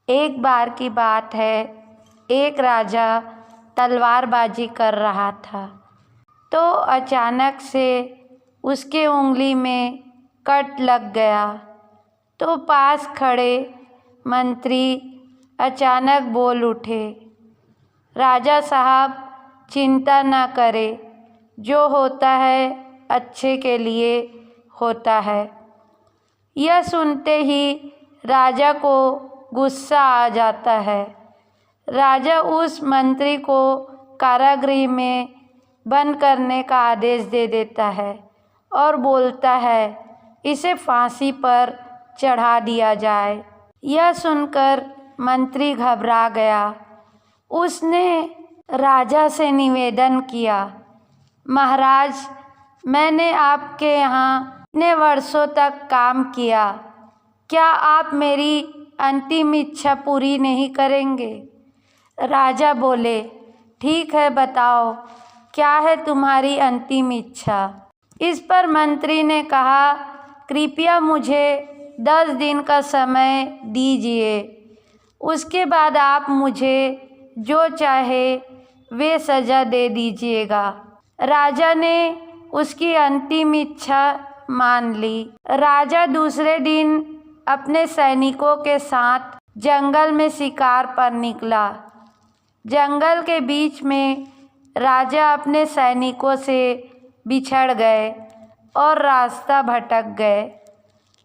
एक बार की बात है, एक राजा तलवारबाजी कर रहा था तो अचानक से उसके उंगली में कट लग गया। तो पास खड़े मंत्री अचानक बोल उठे, राजा साहब चिंता न करें, जो होता है अच्छे के लिए होता है। यह सुनते ही राजा को गुस्सा आ जाता है। राजा उस मंत्री को कारागृह में बंद करने का आदेश दे देता है और बोलता है, इसे फांसी पर चढ़ा दिया जाए। यह सुनकर मंत्री घबरा गया। उसने राजा से निवेदन किया, महाराज, मैंने आपके यहाँ इतने वर्षों तक काम किया, क्या आप मेरी अंतिम इच्छा पूरी नहीं करेंगे? राजा बोले, ठीक है, बताओ क्या है तुम्हारी अंतिम इच्छा? इस पर मंत्री ने कहा, कृपया मुझे 10 दिन का समय दीजिए, उसके बाद आप मुझे जो चाहे वे सज़ा दे दीजिएगा। राजा ने उसकी अंतिम इच्छा मान ली। राजा दूसरे दिन अपने सैनिकों के साथ जंगल में शिकार पर निकला। जंगल के बीच में राजा अपने सैनिकों से बिछड़ गए और रास्ता भटक गए।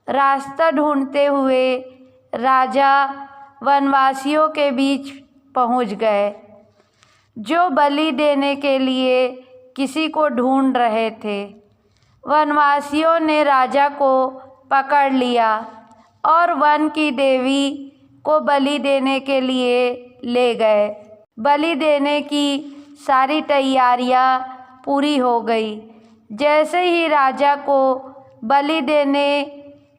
रास्ता ढूंढते हुए राजा वनवासियों के बीच पहुंच गए, जो बलि देने के लिए किसी को ढूंढ रहे थे। वनवासियों ने राजा को पकड़ लिया और वन की देवी को बलि देने के लिए ले गए। बलि देने की सारी तैयारियां पूरी हो गई। जैसे ही राजा को बलि देने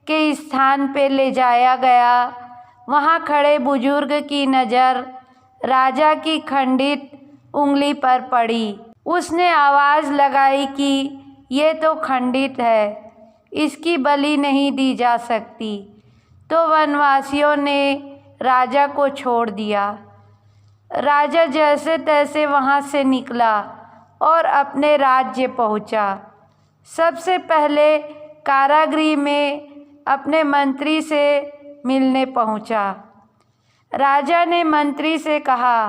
के स्थान पे ले जाया गया, वहाँ खड़े बुजुर्ग की नज़र राजा की खंडित उंगली पर पड़ी। उसने आवाज़ लगाई कि ये तो खंडित है, इसकी बलि नहीं दी जा सकती। तो वनवासियों ने राजा को छोड़ दिया। राजा जैसे तैसे वहाँ से निकला और अपने राज्य पहुँचा। सबसे पहले कारागृह में अपने मंत्री से मिलने पहुँचा। राजा ने मंत्री से कहा,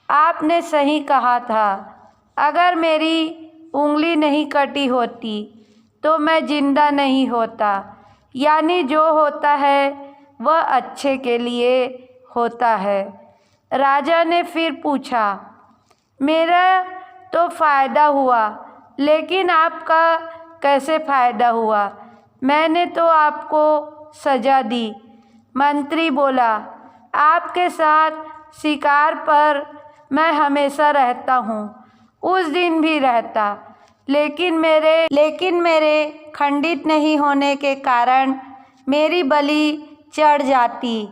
आपने सही कहा था, अगर मेरी उंगली नहीं कटी होती तो मैं जिंदा नहीं होता। यानी जो होता है वह अच्छे के लिए होता है। राजा ने फिर पूछा, मेरा तो फ़ायदा हुआ, लेकिन आपका कैसे फ़ायदा हुआ? मैंने तो आपको सज़ा दी। मंत्री बोला, आपके साथ शिकार पर मैं हमेशा रहता हूँ, उस दिन भी रहता, लेकिन मेरे खंडित नहीं होने के कारण मेरी बलि चढ़ जाती,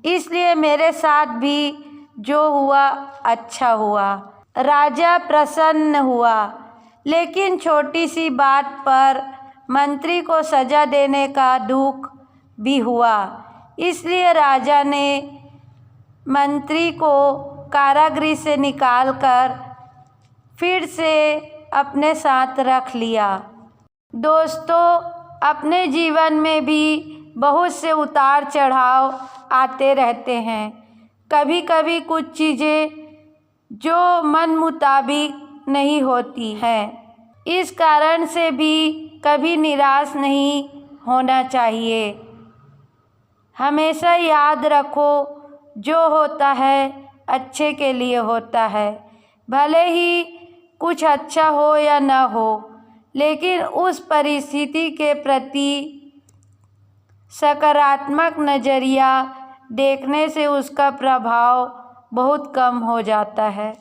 इसलिए मेरे साथ भी जो हुआ अच्छा हुआ। राजा प्रसन्न हुआ, लेकिन छोटी सी बात पर मंत्री को सज़ा देने का दुख भी हुआ। इसलिए राजा ने मंत्री को कारागृह से निकालकर फिर से अपने साथ रख लिया। दोस्तों, अपने जीवन में भी बहुत से उतार चढ़ाव आते रहते हैं। कभी कभी कुछ चीज़ें जो मन मुताबिक नहीं होती हैं, इस कारण से भी कभी निराश नहीं होना चाहिए। हमेशा याद रखो, जो होता है अच्छे के लिए होता है। भले ही कुछ अच्छा हो या ना हो, लेकिन उस परिस्थिति के प्रति सकारात्मक नज़रिया देखने से उसका प्रभाव बहुत कम हो जाता है।